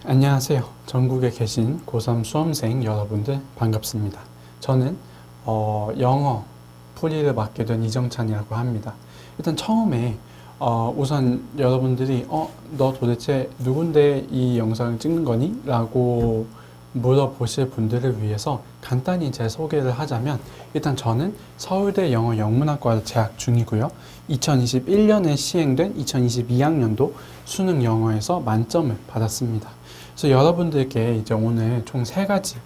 안녕하세요. 전국에 계신 고3 수험생 여러분들 반갑습니다. 저는 영어 풀이를 맡게 된 이정찬이라고 합니다. 일단 처음에 우선 여러분들이 너 도대체 누군데 이 영상을 찍는 거니? 라고 물어보실 분들을 위해서 간단히 제 소개를 하자면, 일단 저는 서울대 영어 영문학과를 재학 중이고요. 2021년에 시행된 2022학년도 수능 영어에서 만점을 받았습니다. 그래서 여러분들께 이제 오늘 총 3가지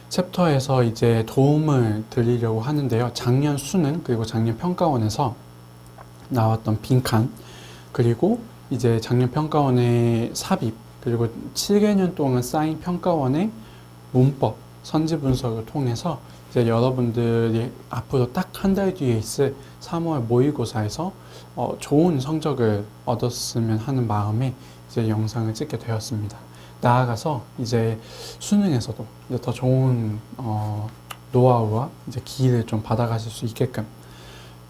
챕터에서 이제 도움을 드리려고 하는데요. 작년 수능 그리고 작년 평가원에서 나왔던 빈칸, 그리고 이제 작년 평가원의 삽입, 그리고 7개년 동안 쌓인 평가원의 문법, 선지 분석을 통해서 이제 여러분들이 앞으로 딱 한 달 뒤에 있을 3월 모의고사에서 좋은 성적을 얻었으면 하는 마음에 이제 영상을 찍게 되었습니다. 나아가서 이제 수능에서도 이제 더 좋은 노하우와 이제 기회를 좀 받아가실 수 있게끔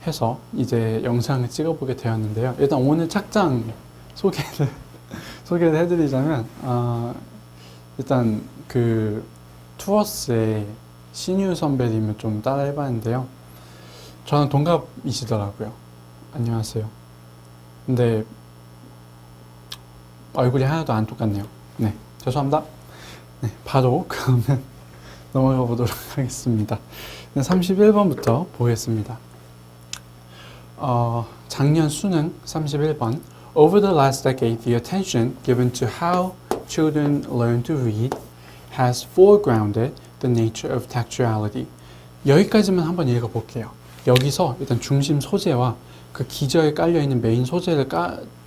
해서 이제 영상을 찍어보게 되었는데요. 일단 오늘 착장 소개를 해드리자면, 일단 그 투어스의 신유 선배님을 좀 따라 해봤는데요. 저는 동갑이시더라고요. 안녕하세요. 근데 얼굴이 하나도 안 똑같네요. 네, 죄송합니다. 네, 바로 그러면 넘어가 보도록 하겠습니다. 31번부터 보겠습니다. 작년 수능 31번. Over the last decade, the attention given to how children learn to read has foregrounded the nature of textuality. 여기까지만 한번 읽어볼게요. 여기서 일단 중심 소재와 그 기저에 깔려있는 메인 소재를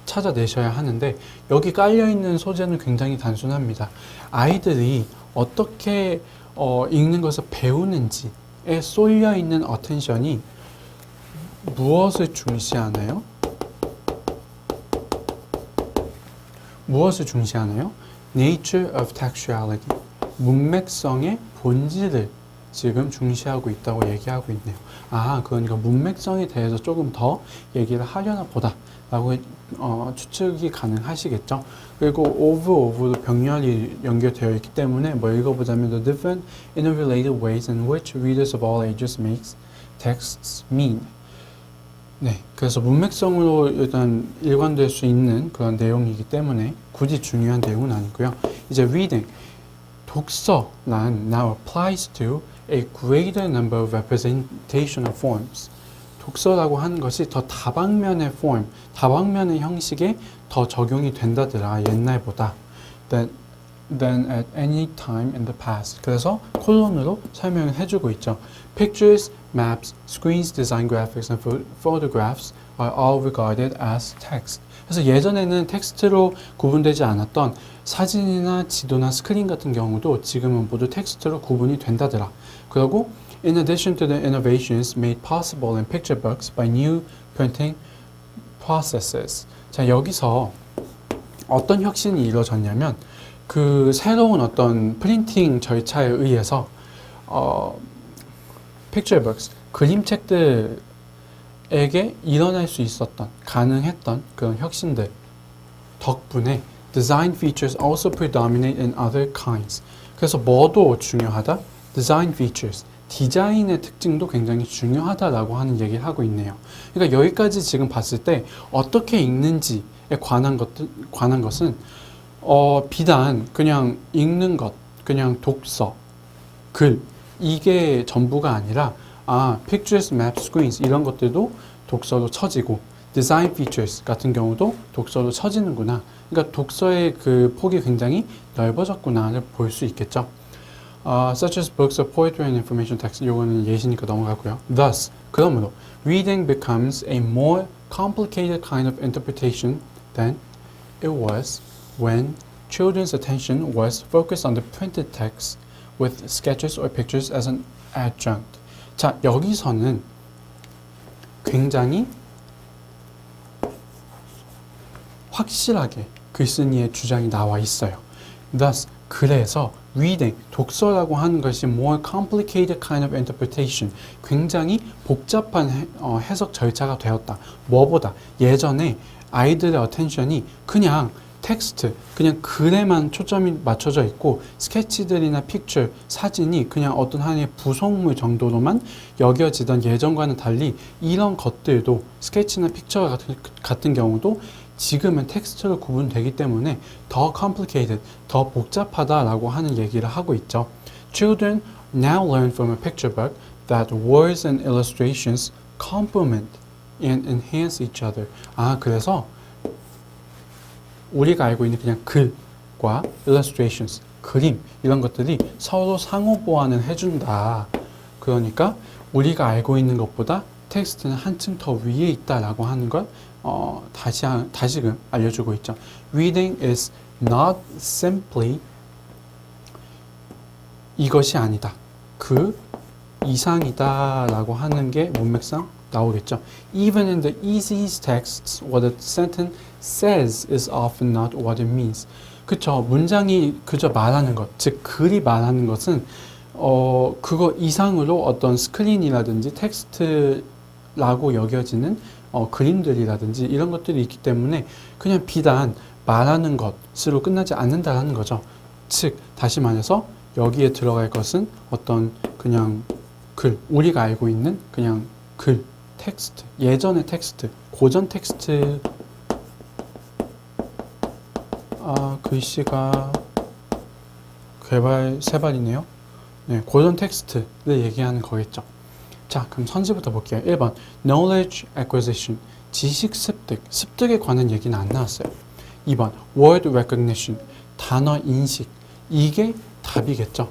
찾아내셔야 하는데, 여기 깔려있는 소재는 굉장히 단순합니다. 아이들이 어떻게 읽는 것을 배우는지에 쏠려있는 어텐션이 무엇을 중시하나요? 무엇을 중시하나요? Nature of textuality. 문맥성의 본질을 지금 중시하고 있다고 얘기하고 있네요. 그러니까 문맥성에 대해서 조금 더 얘기를 하려나 보다 라고 추측이 가능하시겠죠. 그리고 over로 병렬이 연결되어 있기 때문에 읽어보자면 The different interrelated ways in which readers of all ages makes texts mean. 네, 그래서 문맥성으로 일단 일관될 수 있는 그런 내용이기 때문에 굳이 중요한 내용은 아니고요. 이제 reading, 독서란 now applies to a greater number of representational forms. 독서라고 하는 것이 더 다방면의 form, 다방면의 형식에 더 적용이 된다더라, 옛날보다. than at any time in the past. 그래서 콜론으로 설명을 해주고 있죠. Pictures, maps, screens, design graphics, and photographs are all regarded as text. 그래서 예전에는 텍스트로 구분되지 않았던 사진이나 지도나 스크린 같은 경우도 지금은 모두 텍스트로 구분이 된다더라. 그리고 in addition to the innovations made possible in picture books by new printing processes. 자, 여기서 어떤 혁신이 이루어졌냐면, 그 새로운 어떤 프린팅 절차에 의해서 picture books, 그림책들에게 일어날 수 있었던, 가능했던 그런 혁신들 덕분에 design features also predominate in other kinds. 그래서 뭐도 중요하다? design features, 디자인의 특징도 굉장히 중요하다라고 하는 얘기를 하고 있네요. 그러니까 여기까지 지금 봤을 때 어떻게 읽는지에 관한 것은 비단 그냥 읽는 것, 그냥 독서, 글, 이게 전부가 아니라 pictures, maps, screens 이런 것들도 독서로 쳐지고 design features 같은 경우도 독서로 쳐지는구나. 그러니까 독서의 그 폭이 굉장히 넓어졌구나를 볼 수 있겠죠. Such as books of poetry and information text. 요거는 예시니까 넘어가고요. Thus, 그러므로 reading becomes a more complicated kind of interpretation than it was when children's attention was focused on the printed text with sketches or pictures as an adjunct. 자, 여기서는 굉장히 확실하게 글쓴이의 주장이 나와 있어요. Thus, 그래서 reading, 독서라고 하는 것이 more complicated kind of interpretation, 굉장히 복잡한 해석 절차가 되었다. 뭐보다 예전에 아이들의 attention이 그냥 텍스트, 그냥 글에만 초점이 맞춰져 있고 스케치들이나 픽처, 사진이 그냥 어떤 하나의 부속물 정도로만 여겨지던 예전과는 달리 이런 것들도 스케치나 픽처 같은 경우도 지금은 텍스트로 구분되기 때문에 더 complicated, 더 복잡하다라고 하는 얘기를 하고 있죠. Children now learn from a picture book that words and illustrations complement and enhance each other. 그래서 우리가 알고 있는 그냥 글과 illustrations, 그림 이런 것들이 서로 상호 보완을 해준다. 그러니까 우리가 알고 있는 것보다 텍스트는 한층 더 위에 있다라고 하는 걸 다시금 알려주고 있죠. Reading is not simply 이것이 아니다. 그 이상이다 라고 하는 게 문맥상 나오겠죠. Even in the easiest texts, what a sentence says is often not what it means. 그쵸. 문장이 그저 말하는 것, 즉 글이 말하는 것은 그거 이상으로 어떤 스크린이라든지 텍스트라고 여겨지는 그림들이라든지 이런 것들이 있기 때문에 그냥 비단 말하는 것으로 끝나지 않는다는 거죠. 즉 다시 말해서 여기에 들어갈 것은 어떤 그냥 글, 우리가 알고 있는 그냥 글, 텍스트, 예전의 텍스트, 고전 텍스트, 글씨가 세발이네요. 네, 고전 텍스트를 얘기하는 거겠죠. 자, 그럼 선지부터 볼게요. 1번, knowledge acquisition, 지식 습득, 습득에 관한 얘기는 안 나왔어요. 2번, word recognition, 단어 인식, 이게 답이겠죠.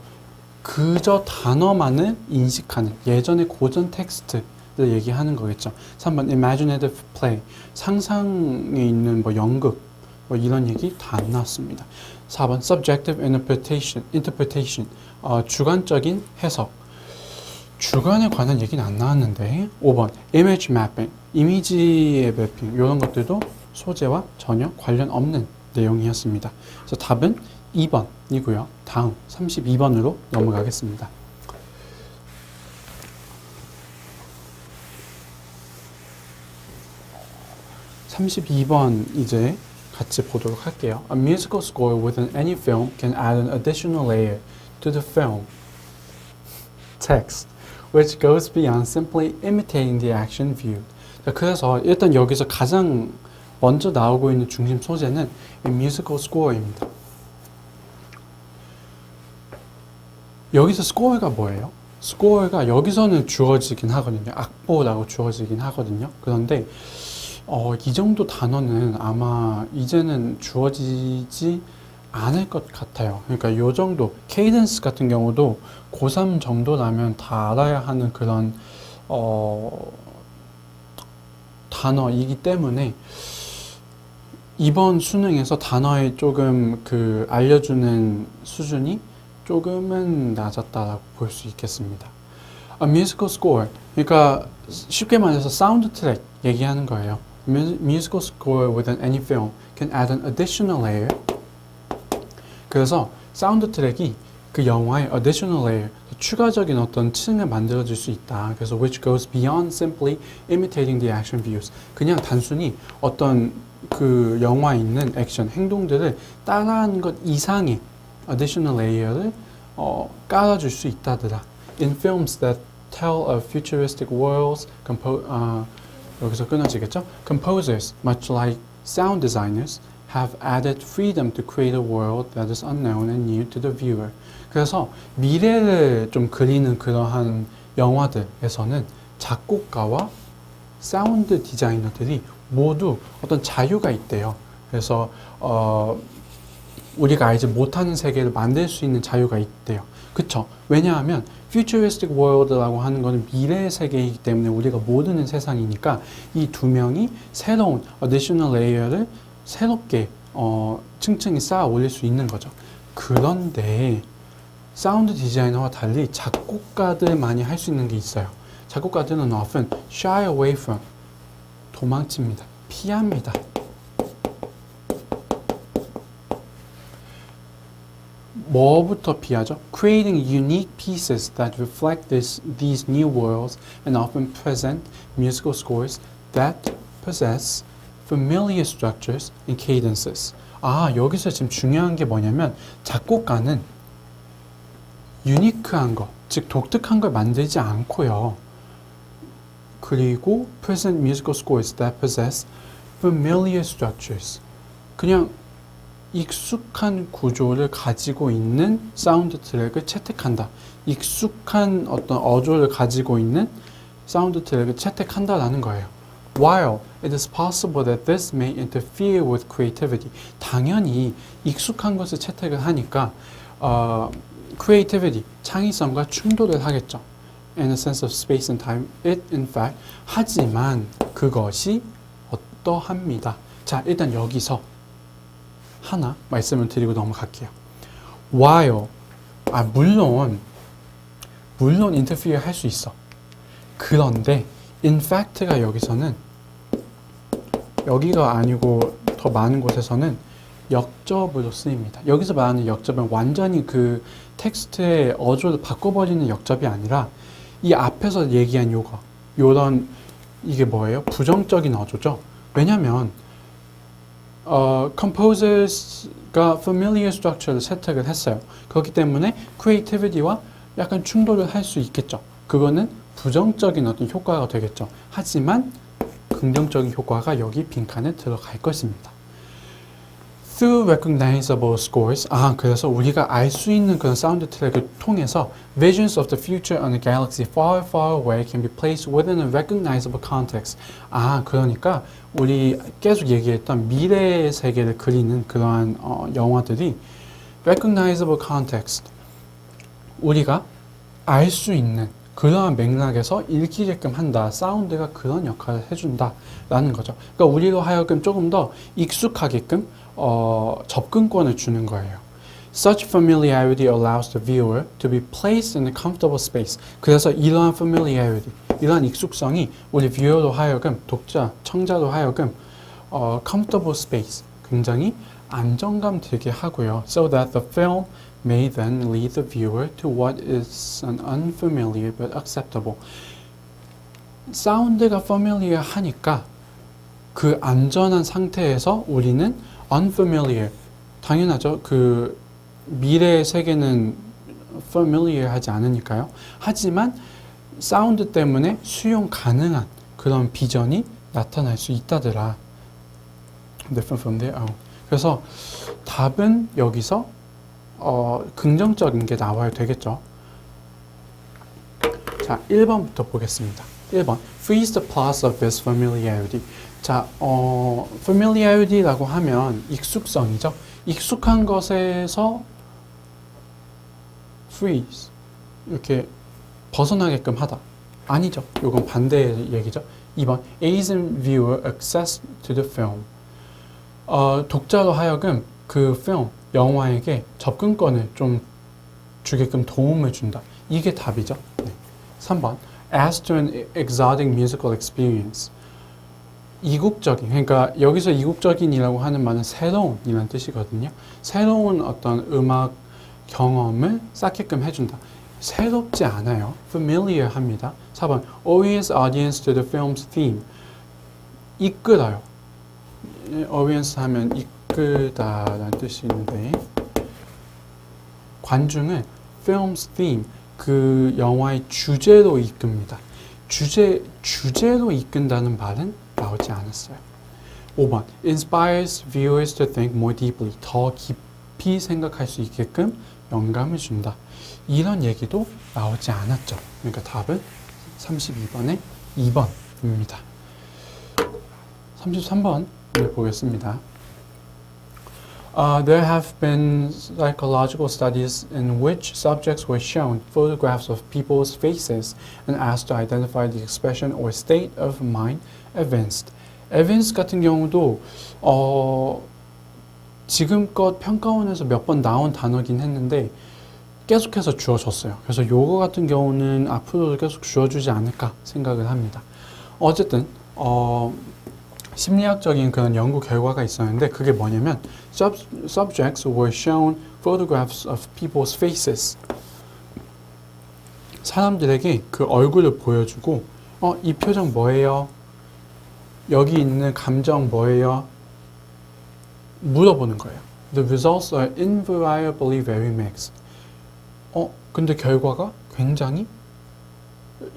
그저 단어만을 인식하는 예전의 고전 텍스트를 얘기하는 거겠죠. 3번 imaginative play, 상상에 있는 연극 이런 얘기 다 안 나왔습니다. 4번 subjective interpretation, 주관적인 해석, 주관에 관한 얘기는 안 나왔는데. 5번 image mapping, 이미지의 매핑, 이런 것들도 소재와 전혀 관련 없는 내용이었습니다. 그래서 답은 2번이고요. 다음 32번으로 넘어가겠습니다. 32번 이제 같이 보도록 할게요. A musical score within any film can add an additional layer to the film text, which goes beyond simply imitating the action viewed. 그래서 일단 여기서 가장 먼저 나오고 있는 중심 소재는 musical score입니다. 여기서 score가 뭐예요? score가 여기서는 주어지긴 하거든요. 악보라고 주어지긴 하거든요. 그런데 이 정도 단어는 아마 이제는 주어지지 않을 것 같아요. 그러니까 이 정도 케이던스 같은 경우도 고3 정도라면 다 알아야 하는 그런 단어이기 때문에 이번 수능에서 단어에 조금 알려주는 수준이 조금은 낮았다라고 볼 수 있겠습니다. A musical score, 그러니까 쉽게 말해서 사운드 트랙 얘기하는 거예요. Musical score within any film can add an additional layer. 그래서 사운드 트랙이 그 영화의 additional layer, 추가적인 어떤 층을 만들어줄 수 있다. 그래서 which goes beyond simply imitating the action views. 그냥 단순히 어떤 그 영화에 있는 액션, 행동들을 따라하는 것 이상의 additional layer를 깔아줄 수 있다더라. In films that tell of futuristic worlds, 여기서 끊어지겠죠? Composers, much like sound designers, have added freedom to create a world that is unknown and new to the viewer. 그래서 미래를 좀 그리는 그러한 영화들에서는 작곡가와 사운드 디자이너들이 모두 어떤 자유가 있대요. 그래서 우리가 알지 못하는 세계를 만들 수 있는 자유가 있대요. 그쵸? 왜냐하면 futuristic world라고 하는 것은 미래의 세계이기 때문에 우리가 모르는 세상이니까 이 두 명이 새로운 additional layer를 새롭게 층층이 쌓아 올릴 수 있는 거죠. 그런데 사운드 디자이너와 달리 작곡가들만이 할 수 있는 게 있어요. 작곡가들은 often shy away from, 도망칩니다. 피합니다. 뭐부터 피하죠? Creating unique pieces that reflect these new worlds and often present musical scores that possess familiar structures and cadences. 여기서 지금 중요한 게 뭐냐면 작곡가는 유니크한 거, 즉 독특한 걸 만들지 않고요. 그리고 present musical scores that possess familiar structures. 그냥 익숙한 구조를 가지고 있는 사운드 트랙을 채택한다. 익숙한 어떤 어조를 가지고 있는 사운드 트랙을 채택한다라는 거예요. While it is possible that this may interfere with creativity. 당연히 익숙한 것을 채택을 하니까 creativity, 창의성과 충돌을 하겠죠. In a sense of space and time, it in fact. 하지만 그것이 어떠합니다. 자, 일단 여기서 하나 말씀을 드리고 넘어갈게요. While, 물론 interfere 할 수 있어. 그런데 in fact가 여기서는 여기가 아니고 더 많은 곳에서는 역접으로 쓰입니다. 여기서 말하는 역접은 완전히 그 텍스트의 어조를 바꿔버리는 역접이 아니라 이 앞에서 얘기한 요런 이게 뭐예요? 부정적인 어조죠. 왜냐면 composers가 familiar structure를 채택을 했어요. 그렇기 때문에 creativity와 약간 충돌을 할 수 있겠죠. 그거는 부정적인 어떤 효과가 되겠죠. 하지만 긍정적인 효과가 여기 빈칸에 들어갈 것입니다. Through recognizable scores, 그래서 우리가 알 수 있는 그런 사운드 트랙을 통해서 visions of the future on a galaxy far, far away can be placed within a recognizable context. 그러니까 우리 계속 얘기했던 미래의 세계를 그리는 그러한 영화들이 recognizable context, 우리가 알 수 있는 그러한 맥락에서 읽히게끔 한다. 사운드가 그런 역할을 해준다라는 거죠. 그러니까 우리로 하여금 조금 더 익숙하게끔 접근권을 주는 거예요. Such familiarity allows the viewer to be placed in a comfortable space. 그래서 이러한 familiarity, 이러한 익숙성이 우리 뷰어로 하여금, 독자, 청자로 하여금 comfortable space, 굉장히 안정감 들게 하고요. So that the film may then lead the viewer to what is an unfamiliar but acceptable. 사운드가 familiar 하니까 그 안전한 상태에서 우리는 unfamiliar, 당연하죠. 그 미래의 세계는 familiar 하지 않으니까요. 하지만 사운드 때문에 수용 가능한 그런 비전이 나타날 수 있다더라. Different from their own. 그래서 답은 여기서 긍정적인 게 나와야 되겠죠. 자, 1번부터 보겠습니다. 1번. Freeze the plus of this familiarity. 자, familiarity라고 하면 익숙성이죠. 익숙한 것에서 freeze, 이렇게 벗어나게끔 하다. 아니죠. 이건 반대의 얘기죠. 2번. Asian viewer access to the film. 독자로 하여금 그 film, 영화에게 접근권을 좀 주게끔 도움을 준다. 이게 답이죠. 네. 3번. As to an exotic musical experience. 이국적인, 그러니까 여기서 이국적인이라고 하는 말은 새로운이라는 뜻이거든요. 새로운 어떤 음악 경험을 쌓게끔 해준다. 새롭지 않아요. familiar 합니다. 4번. Orient audience to the film's theme. 이끌어요. orient 하면 이끌다라는 뜻이 있는데 관중을 film's theme, 그 영화의 주제로 이끕니다. 주제로 이끈다는 말은 나오지 않았어요. 5번. Inspires viewers to think more deeply. 더 깊이 생각할 수 있게끔 영감을 준다. 이런 얘기도 나오지 않았죠. 그러니까 답은 32번의 2번입니다. 33번 보겠습니다. There have been psychological studies in which subjects were shown photographs of people's faces and asked to identify the expression or state of mind evinced. evinced 같은 경우도 지금껏 평가원에서 몇 번 나온 단어긴 했는데 계속해서 주어졌어요. 그래서 요거 같은 경우는 앞으로도 계속 주어주지 않을까 생각을 합니다. 어쨌든 심리학적인 그런 연구 결과가 있었는데 그게 뭐냐면 subjects were shown photographs of people's faces. 사람들에게 그 얼굴을 보여주고 이 표정 뭐예요? 여기 있는 감정 뭐예요? 물어보는 거예요. The results are invariably very mixed. 근데 결과가 굉장히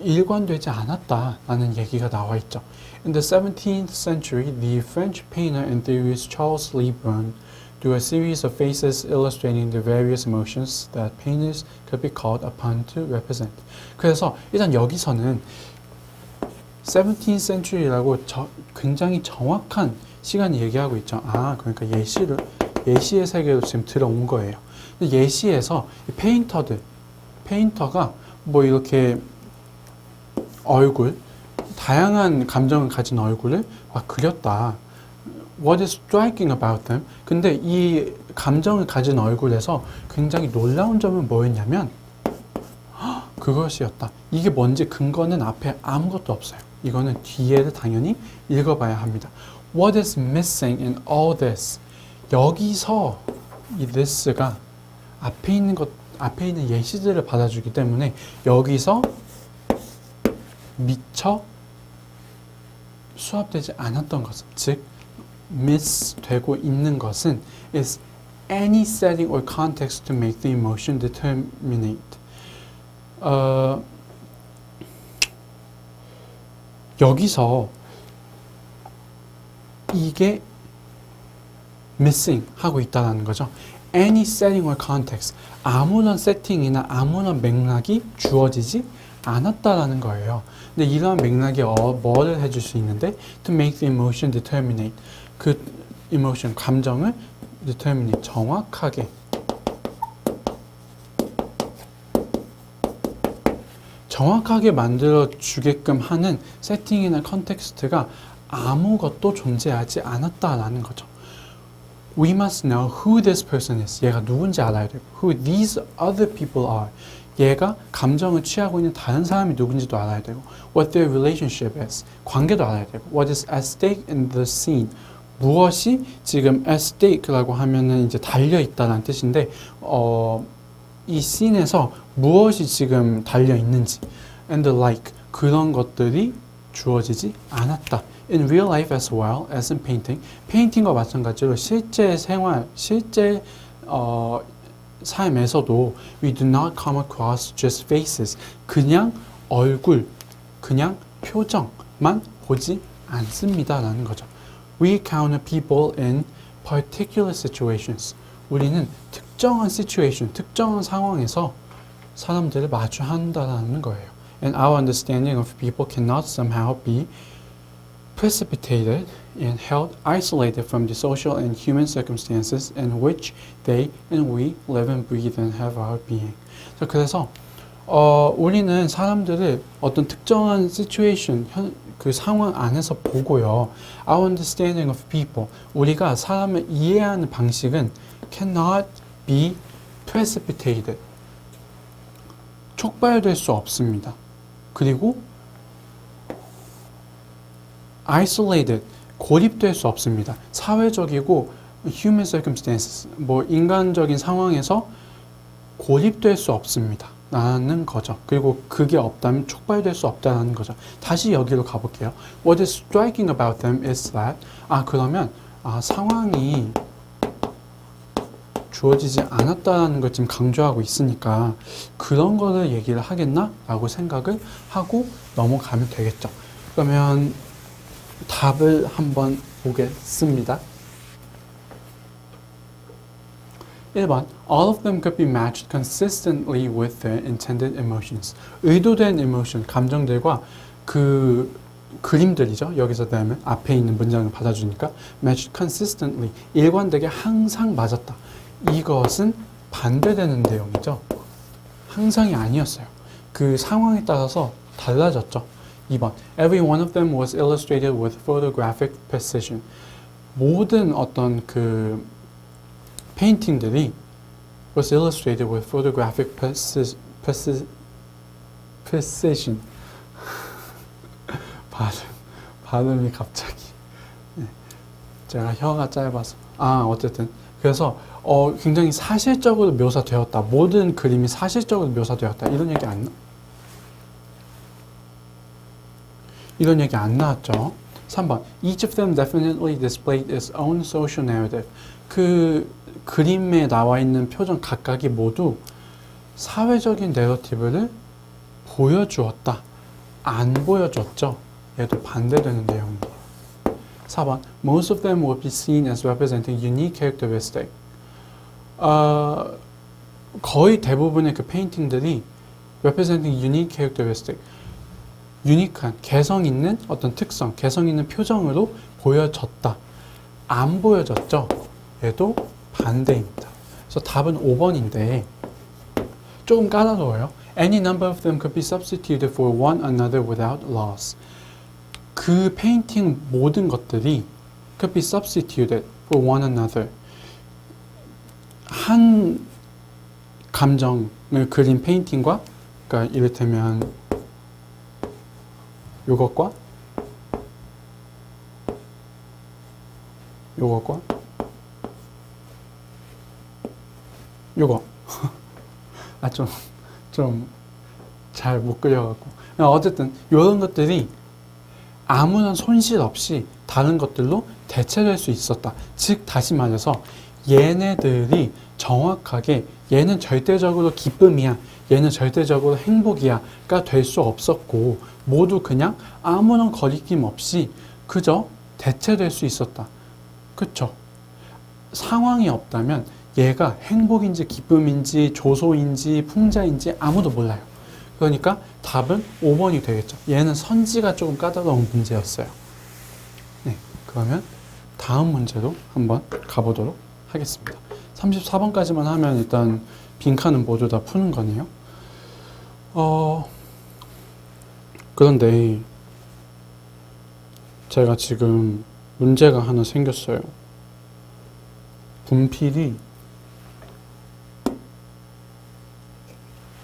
일관되지 않았다라는 얘기가 나와 있죠. In the 17th century, the French painter and theorist Charles Lee Brun drew a series of faces illustrating the various emotions that painters could be called upon to represent. 그래서 일단 여기서는 17th century라고 굉장히 정확한 시간을 얘기하고 있죠. 그러니까 예시의 세계로 지금 들어온 거예요. 예시에서 페인터가 뭐 이렇게 다양한 감정을 가진 얼굴을 막 그렸다. What is striking about them? 근데 이 감정을 가진 얼굴에서 굉장히 놀라운 점은 뭐였냐면 그것이었다. 이게 뭔지 근거는 앞에 아무것도 없어요. 이거는 뒤에를 당연히 읽어봐야 합니다. What is missing in all this? 여기서 이 this가 앞에 있는 예시들을 받아주기 때문에 여기서 미처 수합되지 않았던 것은, 즉 miss되고 있는 것은 is any setting or context to make the emotion determinate. 여기서 이게 missing 하고 있다는 거죠. Any setting or context, 아무런 세팅이나 아무런 맥락이 주어지지 않았다라는 거예요. 근데 이러한 맥락이 뭐를 해줄 수 있는데 to make the emotion determinate, 그 emotion, 감정을 determinate, 정확하게 만들어 주게끔 하는 세팅이나 컨텍스트가 아무것도 존재하지 않았다라는 거죠. We must know who this person is. 얘가 누군지 알아야 되고 who these other people are. 얘가 감정을 취하고 있는 다른 사람이 누군지도 알아야 되고 what their relationship is. 관계도 알아야 되고 what is at stake in the scene. 무엇이 지금 at stake라고 하면은 이제 달려 있다는 뜻인데 이 씬에서 무엇이 지금 달려 있는지 and the like, 그런 것들이 주어지지 않았다. In real life as well as in painting, 페인팅과 마찬가지로 실제 생활, 실제 삶에서도 we do not come across just faces, 그냥 얼굴, 그냥 표정만 보지 않습니다라는 거죠. We encounter people in particular situations. 우리는 특정한 situation, 특정한 상황에서 사람들을 마주한다는 거예요. And our understanding of people cannot somehow be precipitated and held isolated from the social and human circumstances in which they and we live and breathe and have our being. 그래서 우리는 사람들을 어떤 특정한 situation, 그 상황 안에서 보고요. Our understanding of people, 우리가 사람을 이해하는 방식은 cannot be precipitated, 촉발될 수 없습니다. 그리고 isolated, 고립될 수 없습니다. 사회적이고 human circumstances, 뭐 인간적인 상황에서 고립될 수 없습니다. 라는 거죠. 그리고 그게 없다면 촉발될 수 없다는 거죠. 다시 여기로 가볼게요. What is striking about them is that, 그러면 상황이 주어지지 않았다는 걸 지금 강조하고 있으니까 그런 거를 얘기를 하겠나? 라고 생각을 하고 넘어가면 되겠죠. 그러면 답을 한번 보겠습니다. 1번 All of them could be matched consistently with their intended emotions. 의도된 emotion, 감정들과 그 그림들이죠. 여기서 되면 앞에 있는 문장을 받아주니까 matched consistently, 일관되게 항상 맞았다. 이것은 반대되는 내용이죠. 항상이 아니었어요. 그 상황에 따라서 달라졌죠. 2번 Every one of them was illustrated with photographic precision. 모든 어떤 그 페인팅들이 was illustrated with photographic precision. 발음이 갑자기. 제가 혀가 짧아서. 어쨌든. 그래서 굉장히 사실적으로 묘사되었다. 모든 그림이 사실적으로 묘사되었다. 이런 얘기 안 나왔죠. 3번. Each of them definitely displayed its own social narrative. 그 그림에 나와 있는 표정 각각이 모두 사회적인 내러티브를 보여주었다. 안 보여줬죠. 얘도 반대되는 내용이에요. 4번. Most of them will be seen as representing unique characteristic. 거의 대부분의 그 페인팅들이 representing unique characteristic. 유니크한, 개성 있는 어떤 특성, 개성 있는 표정으로 보여졌다. 안 보여졌죠? 얘도 반대입니다. 그래서 답은 5번인데 조금 까다로워요. Any number of them could be substituted for one another without loss. 그 페인팅 모든 것들이 could be substituted for one another. 한 감정을 그린 페인팅과, 그러니까 이를테면 요것과 요거 좀 잘 못 그려갖고 어쨌든 이런 것들이 아무런 손실 없이 다른 것들로 대체될 수 있었다. 즉 다시 말해서 얘네들이 정확하게 얘는 절대적으로 기쁨이야, 얘는 절대적으로 행복이야가 될 수 없었고 모두 그냥 아무런 거리낌 없이 그저 대체될 수 있었다. 그쵸? 상황이 없다면 얘가 행복인지 기쁨인지 조소인지 풍자인지 아무도 몰라요. 그러니까 답은 5번이 되겠죠. 얘는 선지가 조금 까다로운 문제였어요. 네, 그러면 다음 문제로 한번 가보도록 하겠습니다. 34번까지만 하면 일단 빈칸은 모두 다 푸는 거네요. 그런데 제가 지금 문제가 하나 생겼어요. 분필이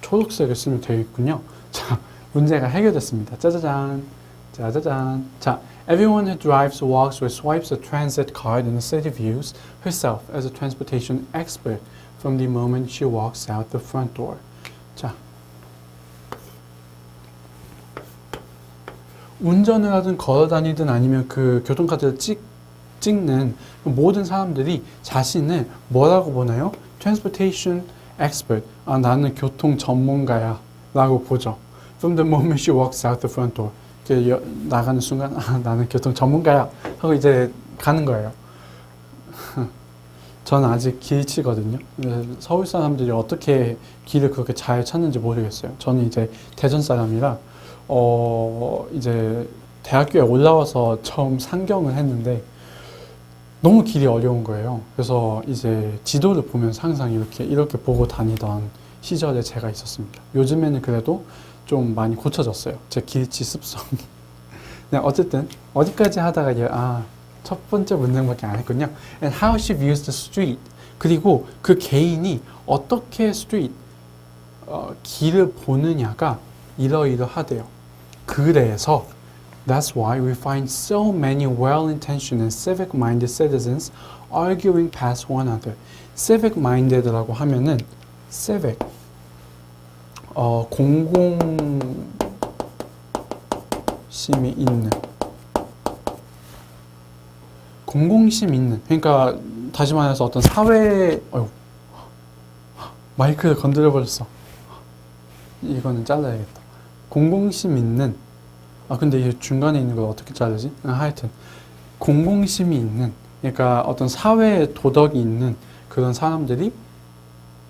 초록색을 쓰면 되겠군요. 자, 문제가 해결됐습니다. 짜자잔. 짜자잔. 자, everyone who drives, walks, or swipes a transit card in the city views herself as a transportation expert from the moment she walks out the front door. 자, 운전을 하든 걸어 다니든 아니면 그 교통카드를 찍는 모든 사람들이 자신을 뭐라고 보나요? Transportation expert. 아, 나는 교통 전문가야 라고 보죠. From the moment she walks out the front door. 나가는 순간 아, 나는 교통 전문가야 하고 이제 가는 거예요. 저는 아직 길치거든요. 서울 사람들이 어떻게 길을 그렇게 잘 찾는지 모르겠어요. 저는 이제 대전 사람이라 이제 대학교에 올라와서 처음 상경을 했는데 너무 길이 어려운 거예요. 그래서 이제 지도를 보면서 항상 이렇게 보고 다니던 시절에 제가 있었습니다. 요즘에는 그래도 좀 많이 고쳐졌어요. 제 길치 습성이. 네, 어쨌든 어디까지 하다가 첫 번째 문장밖에 안 했군요. And how she views the street. 그리고 그 개인이 어떻게 길을 보느냐가 이러이러하대요. 그래서 That's why we find so many well-intentioned and civic-minded citizens arguing past one another. civic-minded라고 하면은 civic, 공공심 있는. 그러니까 다시 말해서 어떤 사회, 마이크를 건드려 버렸어. 이거는 잘라야겠다. 공공심 있는. 근데 이 중간에 있는 걸 어떻게 자르지? 하여튼 공공심이 있는, 그러니까 어떤 사회 도덕이 있는 그런 사람들이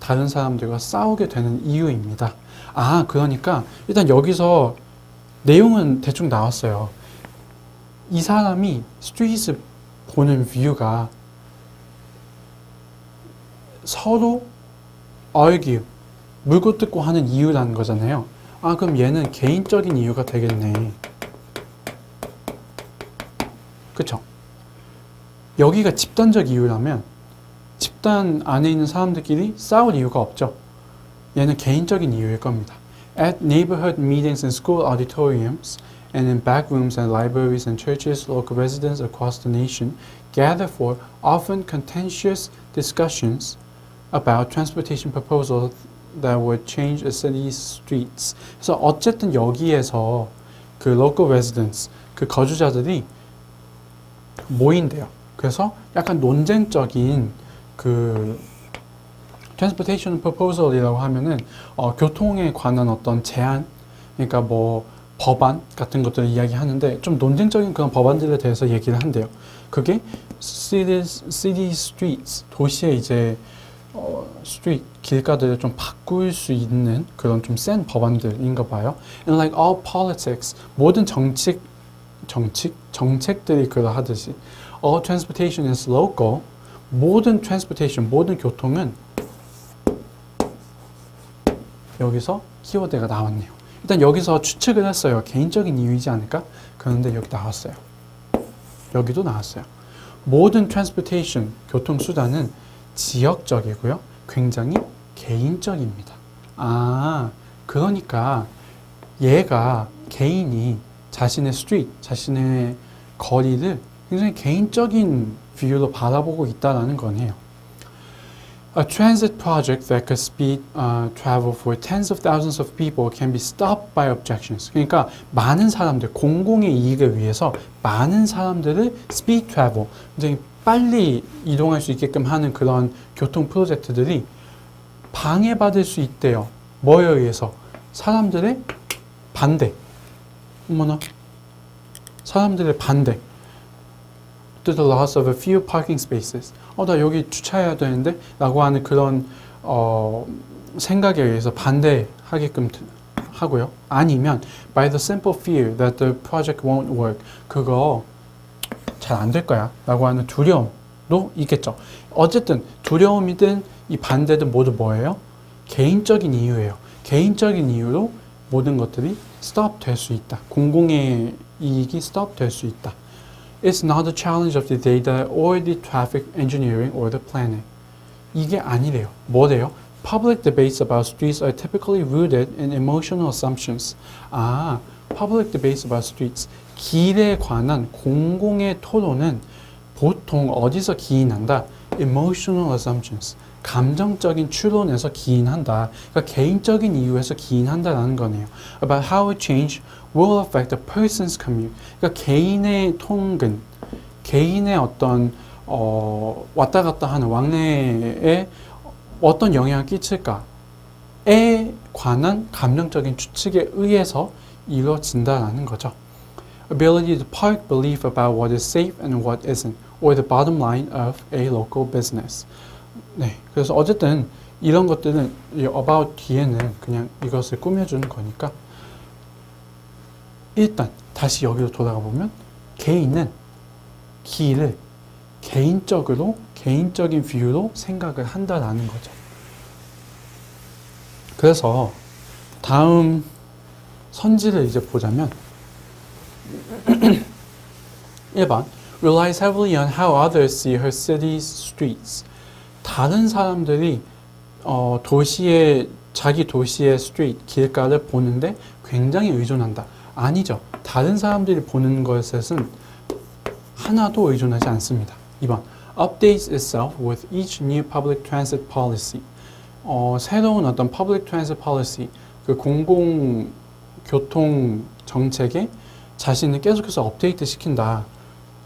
다른 사람들과 싸우게 되는 이유입니다. 그러니까 일단 여기서 내용은 대충 나왔어요. 이 사람이 스트릿을 보는 뷰가 서로 argue, 물고 뜯고 하는 이유라는 거잖아요. 그럼 얘는 개인적인 이유가 되겠네. 그쵸? 여기가 집단적 이유라면 집단 안에 있는 사람들끼리 싸울 이유가 없죠. 얘는 개인적인 이유일 겁니다. At neighborhood meetings in school auditoriums and in back rooms and libraries and churches, local residents across the nation gather for often contentious discussions about transportation proposals that would change a city's streets. 그래서 어쨌든 여기에서 그 local residents, 그 거주자들이 모인대요. 그래서 약간 논쟁적인 그 transportation proposal이라고 하면은 교통에 관한 어떤 제안, 그러니까 뭐 법안 같은 것들을 이야기하는데 좀 논쟁적인 그런 법안들에 대해서 얘기를 한대요. 그게 city streets, 도시의 이제 street, 길가들을 좀 바꿀 수 있는 그런 좀 센 법안들인가 봐요. And like all politics, 모든 정책들이 그러하듯이 all transportation is local, 모든 transportation, 모든 교통은 여기서 키워드가 나왔네요. 일단 여기서 추측을 했어요. 개인적인 이유이지 않을까? 그런데 여기 나왔어요. 여기도 나왔어요. 모든 transportation, 교통수단은 지역적이고요. 굉장히 개인적입니다. 아, 그러니까 얘가 개인이 자신의 street, 자신의 거리를 굉장히 개인적인 뷰로 바라보고 있다는 거네요. A transit project that could speed travel for tens of thousands of people can be stopped by objections. 그러니까 많은 사람들, 공공의 이익을 위해서 많은 사람들을 speed travel, 굉장히 빨리 이동할 수 있게끔 하는 그런 교통 프로젝트들이 방해받을 수 있대요. 뭐에 의해서? 사람들의 반대. 어머나. 사람들의 반대. To the loss of a few parking spaces. 나 여기 주차해야 되는데? 라고 하는 그런 생각에 의해서 반대하게끔 하고요. 아니면 by the simple fear that the project won't work. 그거 잘 안 될 거야 라고 하는 두려움도 있겠죠. 어쨌든 두려움이든 이 반대든 모두 뭐예요? 개인적인 이유예요. 개인적인 이유로 모든 것들이 stop 될 수 있다. 공공의 이익이 stop 될 수 있다. It's not a challenge of the data or the traffic engineering or the planning. 이게 아니래요. 뭐래요? Public debates about streets are typically rooted in emotional assumptions. 아, public debates about streets. 길에 관한 공공의 토론은 보통 어디서 기인한다? Emotional assumptions. 감정적인 추론에서 기인한다. 그러니까 개인적인 이유에서 기인한다라는 거네요. About how a change will affect a person's commute. 그러니까 개인의 통근, 개인의 어떤 왔다 갔다 하는 왕래에 어떤 영향을 끼칠까에 관한 감정적인 추측에 의해서 이루어진다라는 거죠. Ability to park belief about what is safe and what isn't, or the bottom line of a local business. 네, 그래서 어쨌든 이런 것들은 이 about 뒤에는 그냥 이것을 꾸며주는 거니까 일단 다시 여기로 돌아가 보면 개인은 길을 개인적으로 개인적인 뷰로 생각을 한다라는 거죠. 그래서 다음 선지를 이제 보자면 1번 relies heavily on how others see her city's streets. 다른 사람들이 자기 도시의 street, 길가를 보는데 굉장히 의존한다. 아니죠. 다른 사람들이 보는 것에는 하나도 의존하지 않습니다. 2번 updates itself with each new public transit policy. 새로운 어떤 public transit policy, 그 공공교통 정책에 자신을 계속해서 업데이트 시킨다.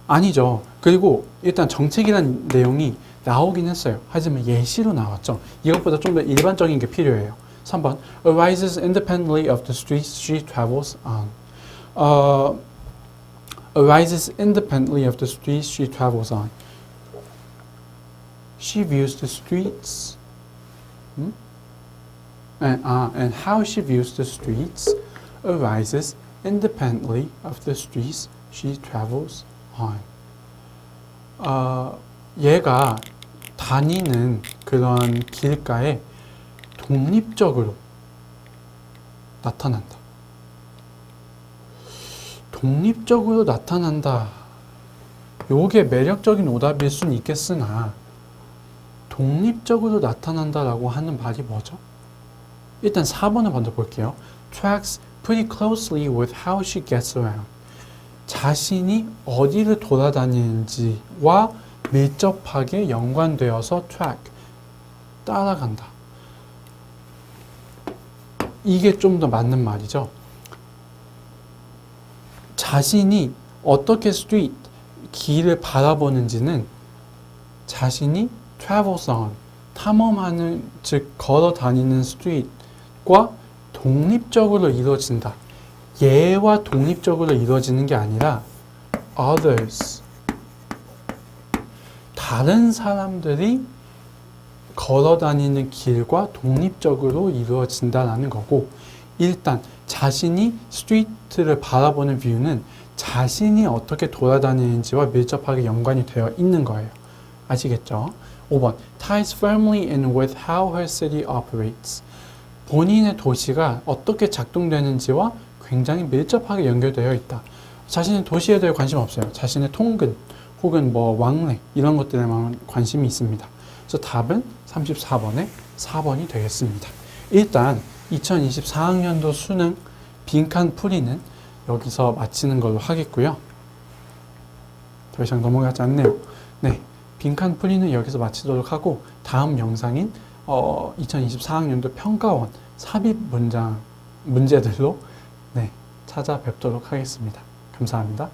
아니죠. 그리고 일단 정책이란 내용이 나오긴 했어요. 하지만 예시로 나왔죠. 이것보다 좀 더 일반적인 게 필요해요. 3번 arises independently of the streets she travels on. Arises independently of the streets she travels on. She views the streets and how she views the streets arises independently of the streets she travels on. 얘가 다니는 그런 길가에 독립적으로 나타난다. 독립적으로 나타난다. 요게 매력적인 오답일 수는 있겠으나 독립적으로 나타난다라고 하는 말이 뭐죠? 일단 4번을 먼저 볼게요. Tracks pretty closely with how she gets around. 자신이 어디를 돌아다니는지와 밀접하게 연관되어서 track, 따라간다. 이게 좀 더 맞는 말이죠. 자신이 어떻게 street, 길을 바라보는지는 자신이 travels on, 탐험하는, 즉 걸어 다니는 street과 독립적으로 이루어진다. 얘와 독립적으로 이루어지는 게 아니라 others, 다른 사람들이 걸어 다니는 길과 독립적으로 이루어진다라는 거고, 일단 자신이 스트리트를 바라보는 뷰는 자신이 어떻게 돌아다니는지와 밀접하게 연관이 되어 있는 거예요. 아시겠죠? 5번 ties firmly in with how her city operates. 본인의 도시가 어떻게 작동되는지와 굉장히 밀접하게 연결되어 있다. 자신의 도시에 대해 관심 없어요. 자신의 통근 혹은 뭐 왕래 이런 것들에만 관심이 있습니다. 그래서 답은 34번에 4번이 되겠습니다. 일단 2024학년도 수능 빈칸 풀이는 여기서 마치는 걸로 하겠고요. 더 이상 넘어가지 않네요. 네, 빈칸 풀이는 여기서 마치도록 하고 다음 영상인 2024학년도 평가원 삽입 문제들로 네, 찾아뵙도록 하겠습니다. 감사합니다.